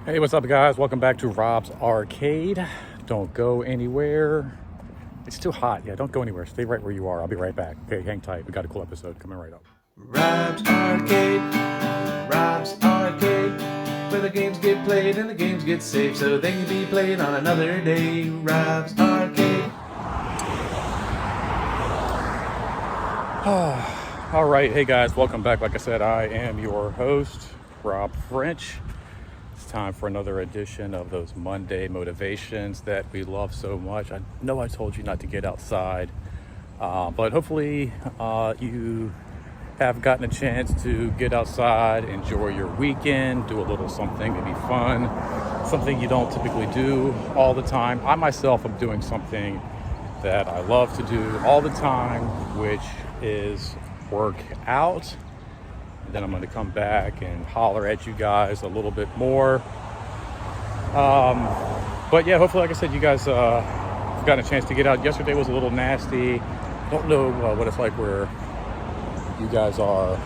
Hey, what's up, guys? Welcome back to Rob's Arcade. Don't go anywhere. It's too hot. Yeah, don't go anywhere. Stay right where you are. I'll be right back. Okay, hang tight. We got a cool episode coming right up. Rob's Arcade, Rob's Arcade, where the games get played and the games get saved so they can be played on another day. Rob's Arcade. All right, hey guys, welcome back. Like I said, I am your host, Rob French. It's time for another edition of those Monday motivations that we love so much. I know I told you not to get outside, but hopefully you have gotten a chance to get outside, enjoy your weekend, do a little something maybe fun, something you don't typically do all the time. I myself am doing something that I love to do all the time, which is work out. And then I'm going to come back and holler at you guys a little bit more. But yeah, hopefully, like I said, you guys have gotten a chance to get out. Yesterday was a little nasty. Don't know what it's like where you guys are.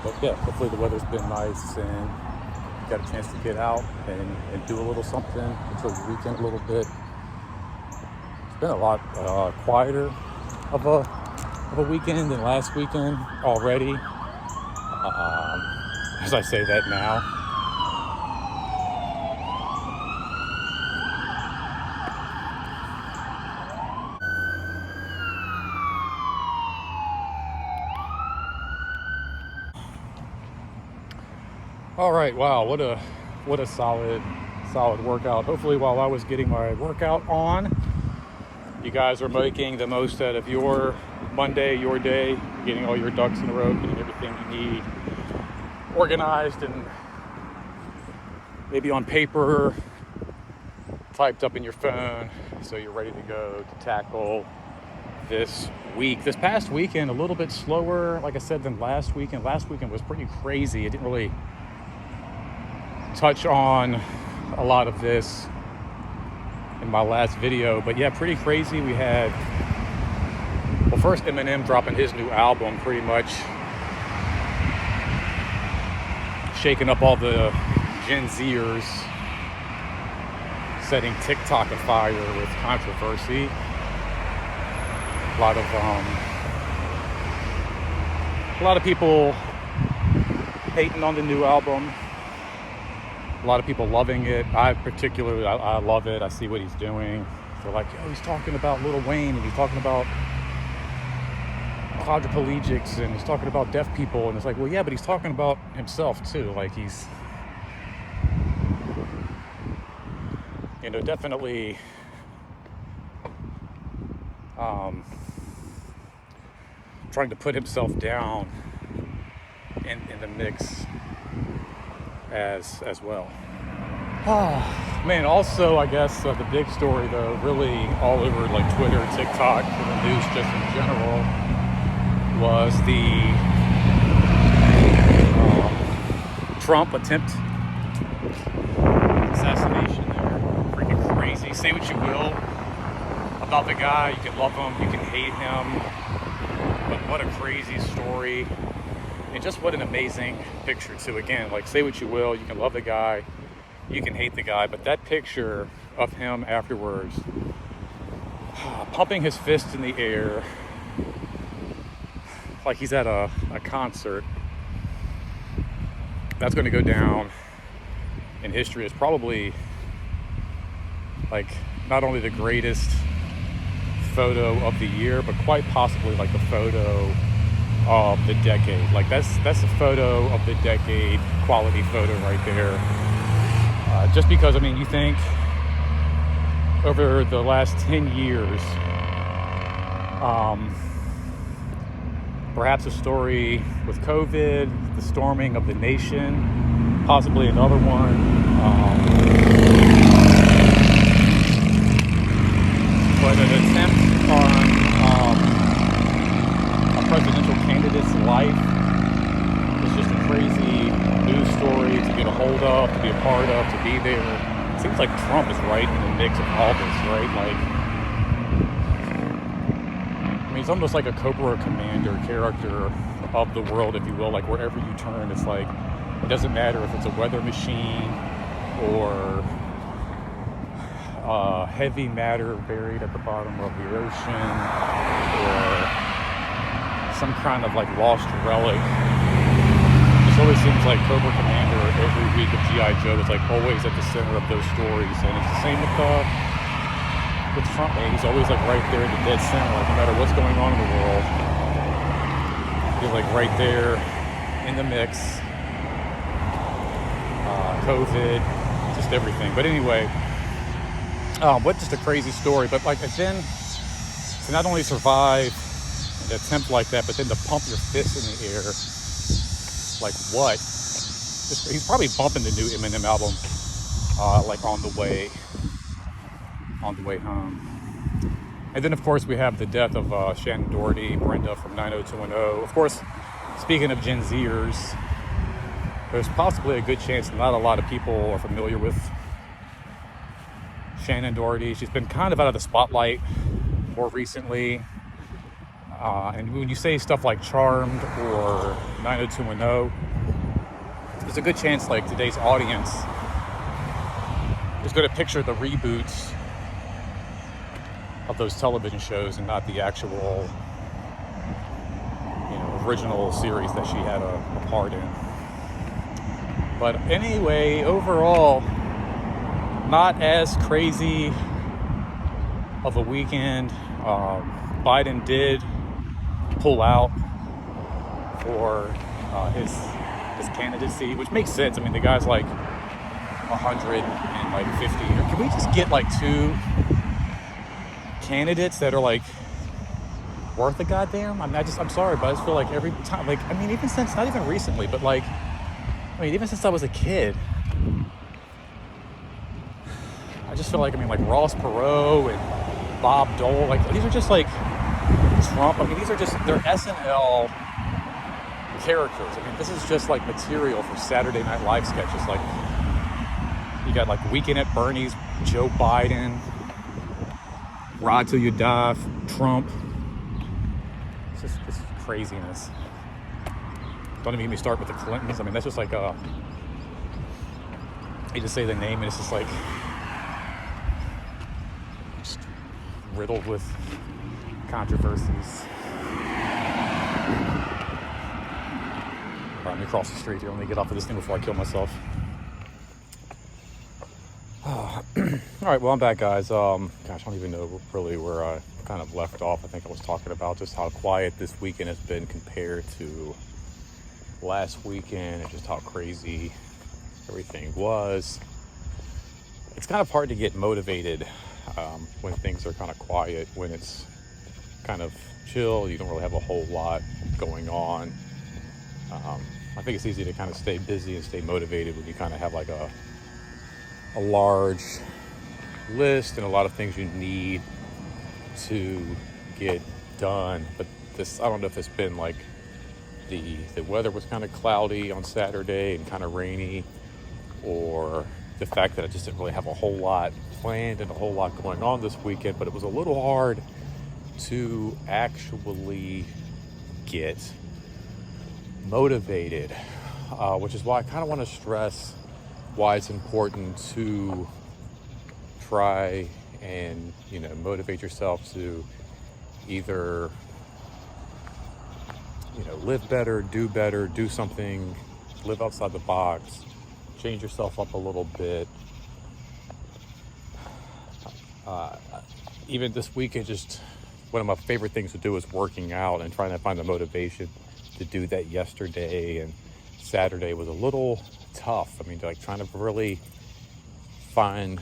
But yeah, hopefully the weather's been nice and you got a chance to get out and do a little something, enjoy your weekend a little bit. It's been a lot quieter of a weekend than last weekend already. As I say that now. All right, wow, what a solid workout. Hopefully while I was getting my workout on, you guys are making the most out of your Monday, your day, getting all your ducks in a row, getting everything you need organized and maybe on paper, typed up in your phone, so you're ready to go to tackle this week. This past weekend, a little bit slower, like I said, than last weekend. Last weekend was pretty crazy. It didn't really touch on a lot of this in my last video, but yeah, pretty crazy. We had, well, first Eminem dropping his new album, pretty much shaking up all the Gen Zers, setting TikTok afire with controversy. A lot of people hating on the new album. A lot of people loving it. I love it. I see what he's doing. They're like, yo, he's talking about Lil Wayne and he's talking about quadriplegics and he's talking about deaf people. And it's like, well, yeah, but he's talking about himself too. Like he's, definitely trying to put himself down in the mix as well. Man, also, I guess the big story, though, really all over like Twitter, TikTok, and the news just in general, was the Trump attempt assassination there. Freaking crazy. Say what you will about the guy. You can love him, you can hate him, but what a crazy story. And just what an amazing picture too. Again, like, say what you will, you can love the guy, you can hate the guy, but that picture of him afterwards, pumping his fist in the air, like he's at a concert, that's going to go down in history as probably like not only the greatest photo of the year, but quite possibly like the photo of the decade. Like that's a photo of the decade quality photo right there. Just because, I mean, you think over the last 10 years, perhaps a story with COVID, the storming of the nation, possibly another one. But an attempt on a presidential candidate's life is just a crazy news story to get a hold of, to be a part of, to be there. It seems like Trump is right in the mix of all this, right? Like, mean, it's almost like a Cobra Commander character of the world, if you will. Like wherever you turn, it's like it doesn't matter if it's a weather machine or heavy matter buried at the bottom of the ocean, or some kind of like lost relic. It always seems like Cobra Commander every week of G.I. Joe is like always at the center of those stories, and it's the same with Trump. Man, he's always like right there in the dead center. Like no matter what's going on in the world, he's like right there in the mix. COVID, just everything. But anyway. What just a crazy story, but like then to not only survive an attempt like that, but then to pump your fist in the air, like what? He's probably bumping the new Eminem album, like on the way home. And then of course we have the death of Shannon Doherty, Brenda from 90210. Of course, speaking of Gen Zers, there's possibly a good chance not a lot of people are familiar with Shannon Doherty. She's been kind of out of the spotlight more recently. And when you say stuff like Charmed or 90210, there's a good chance like today's audience is going to picture the reboots of those television shows and not the actual, original series that she had a part in. But anyway, overall, not as crazy of a weekend. Biden did pull out for his candidacy, which makes sense. I mean, the guy's like 150. Can we just get like 2 candidates that are like worth a goddamn? I mean, I'm sorry, but I just feel like every time, like, I mean, even since, not even recently, but like, even since I was a kid, I just feel like, like Ross Perot and Bob Dole, like these are just like Trump. I mean, these are just, they're SNL characters. I mean, this is just like material for Saturday Night Live sketches. Like, you got like Weekend at Bernie's, Joe Biden, Ride Till You Die, Trump. It's just this craziness. Don't even get me start with the Clintons. I mean, that's just like you just say the name and it's just like just riddled with controversies. All right, let me cross the street here. Let me get off of this thing before I kill myself. All right, well, I'm back, guys. Gosh, I don't even know really where I kind of left off. I think I was talking about just how quiet this weekend has been compared to last weekend and just how crazy everything was. It's kind of hard to get motivated when things are kind of quiet, when it's kind of chill, you don't really have a whole lot going on. I think it's easy to kind of stay busy and stay motivated when you kind of have like a large list and a lot of things you need to get done. But this, I don't know if it's been like the weather was kind of cloudy on Saturday and kind of rainy, or the fact that I just didn't really have a whole lot planned and a whole lot going on this weekend, but it was a little hard to actually get motivated, which is why I kind of want to stress why it's important to try and, motivate yourself to either, live better, do something, live outside the box, change yourself up a little bit. Even this weekend, just one of my favorite things to do is working out and trying to find the motivation to do that yesterday. And Saturday was a little tough. I mean, like trying to really find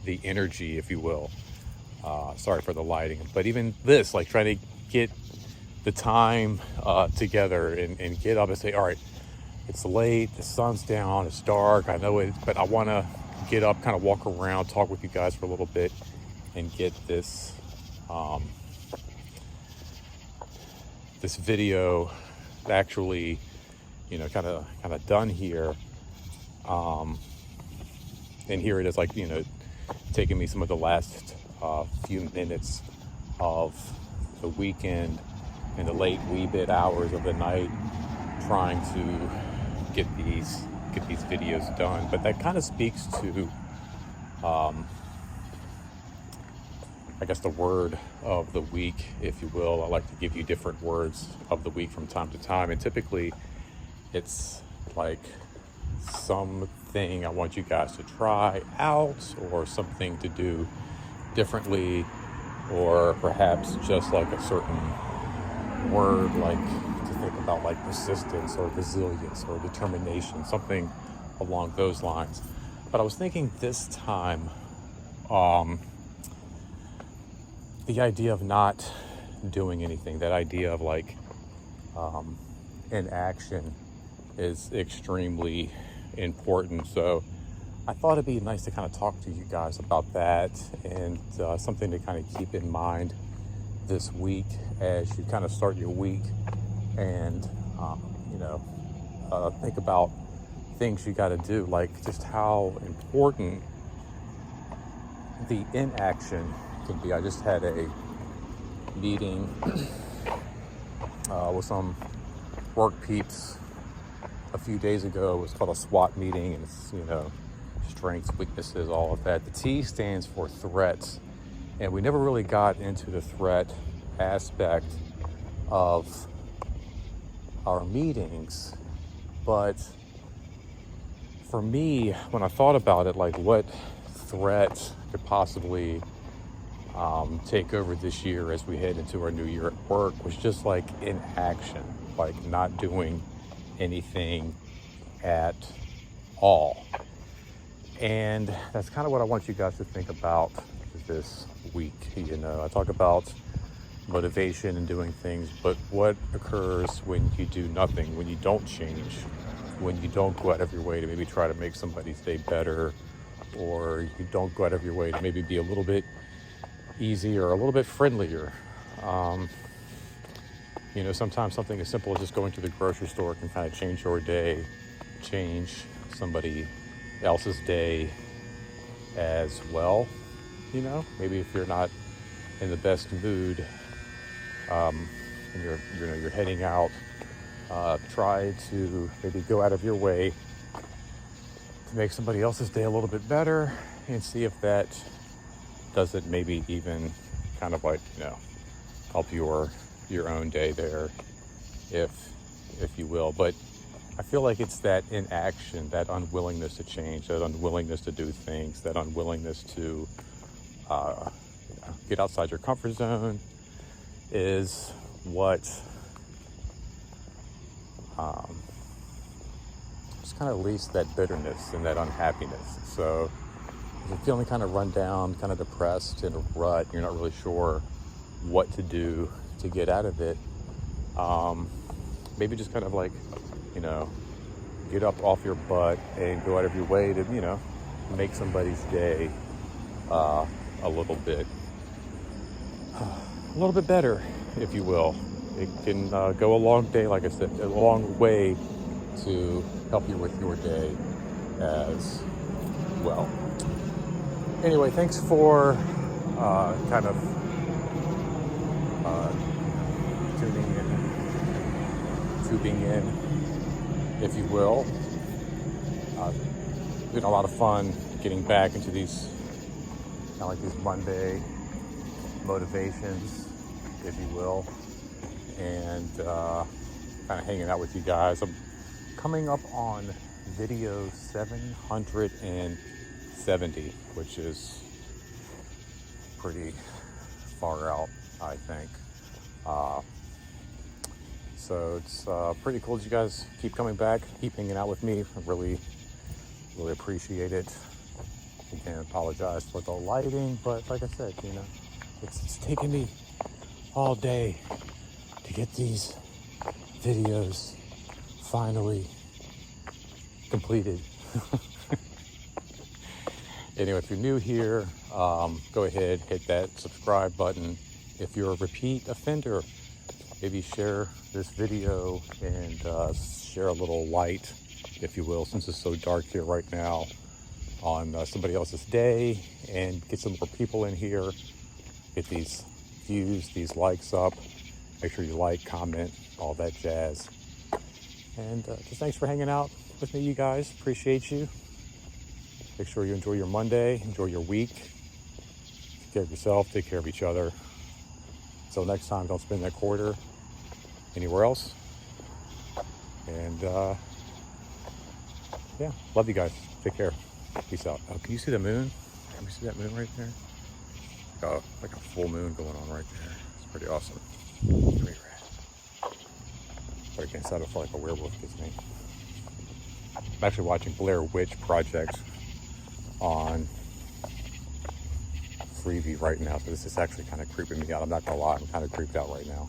the energy, if you will. Sorry for the lighting, but even this, like trying to get the time together and get up and say, all right, it's late, the sun's down, it's dark, I know it, but I want to get up, kind of walk around, talk with you guys for a little bit and get this this video actually, kind of done here. And here it is, like, taking me some of the last few minutes of the weekend in the late wee bit hours of the night trying to get these videos done. But that kind of speaks to I guess the word of the week, if you will. I like to give you different words of the week from time to time, and typically it's like something I want you guys to try out, or something to do differently, or perhaps just like a certain word, like to think about, like persistence or resilience or determination, something along those lines. But I was thinking this time, the idea of not doing anything, that idea of like inaction is extremely important. So I thought it'd be nice to kind of talk to you guys about that, and something to kind of keep in mind this week as you kind of start your week, and think about things you got to do, like just how important the inaction can be. I just had a meeting with some work peeps a few days ago. It was called a SWAT meeting, and it's, strengths, weaknesses, all of that. The T stands for threats, and we never really got into the threat aspect of our meetings. But for me, when I thought about it, like what threat could possibly take over this year as we head into our new year at work, was just like inaction, like not doing anything at all. And that's kind of what I want you guys to think about this week. I talk about motivation and doing things, but what occurs when you do nothing, when you don't change, when you don't go out of your way to maybe try to make somebody's day better, or you don't go out of your way to maybe be a little bit easier, a little bit friendlier. Sometimes something as simple as just going to the grocery store can kind of change your day, change somebody else's day as well. Maybe if you're not in the best mood, and you're heading out, try to maybe go out of your way to make somebody else's day a little bit better, and see if that doesn't maybe even kind of like help your own day there, if you will. But I feel like it's that inaction, that unwillingness to change, that unwillingness to do things, that unwillingness to get outside your comfort zone is what just kind of leads that bitterness and that unhappiness. So if you're feeling kind of run down, kind of depressed, in a rut, you're not really sure what to do to get out of it, maybe just kind of like, get up off your butt and go out of your way to, make somebody's day a little bit better, if you will. It can go a long day, like I said, a long way to help you with your day as well. Anyway, thanks for kind of tubing in, if you will. Been a lot of fun getting back into these kind of like these Monday motivations, if you will, and kind of hanging out with you guys. I'm coming up on video 770, which is pretty far out, I think. So it's pretty cool that you guys keep coming back, keep hanging out with me. I really appreciate it. Again, apologize for the lighting, but like I said, it's taken me all day to get these videos finally completed. Anyway, if you're new here, go ahead, hit that subscribe button. If you're a repeat offender, maybe share this video and share a little light, if you will, since it's so dark here right now, on somebody else's day, and get some more people in here, get these views, these likes up. Make sure you like, comment, all that jazz. And just thanks for hanging out with me, you guys. Appreciate you. Make sure you enjoy your Monday, enjoy your week. Take care of yourself, take care of each other. Until next time, don't spend that quarter anywhere else. And yeah, love you guys. Take care. Peace out. Oh, can you see the moon? Can you see that moon right there? Like a full moon going on right there. It's pretty awesome. Pretty rad. But I can't sound like a werewolf gets me. I'm actually watching Blair Witch Project on Freevee right now, so this is actually kind of creeping me out. I'm not gonna lie, I'm kind of creeped out right now.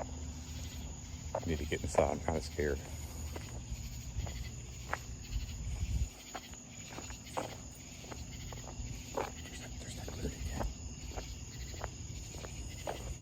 I need to get inside. I'm kind of scared.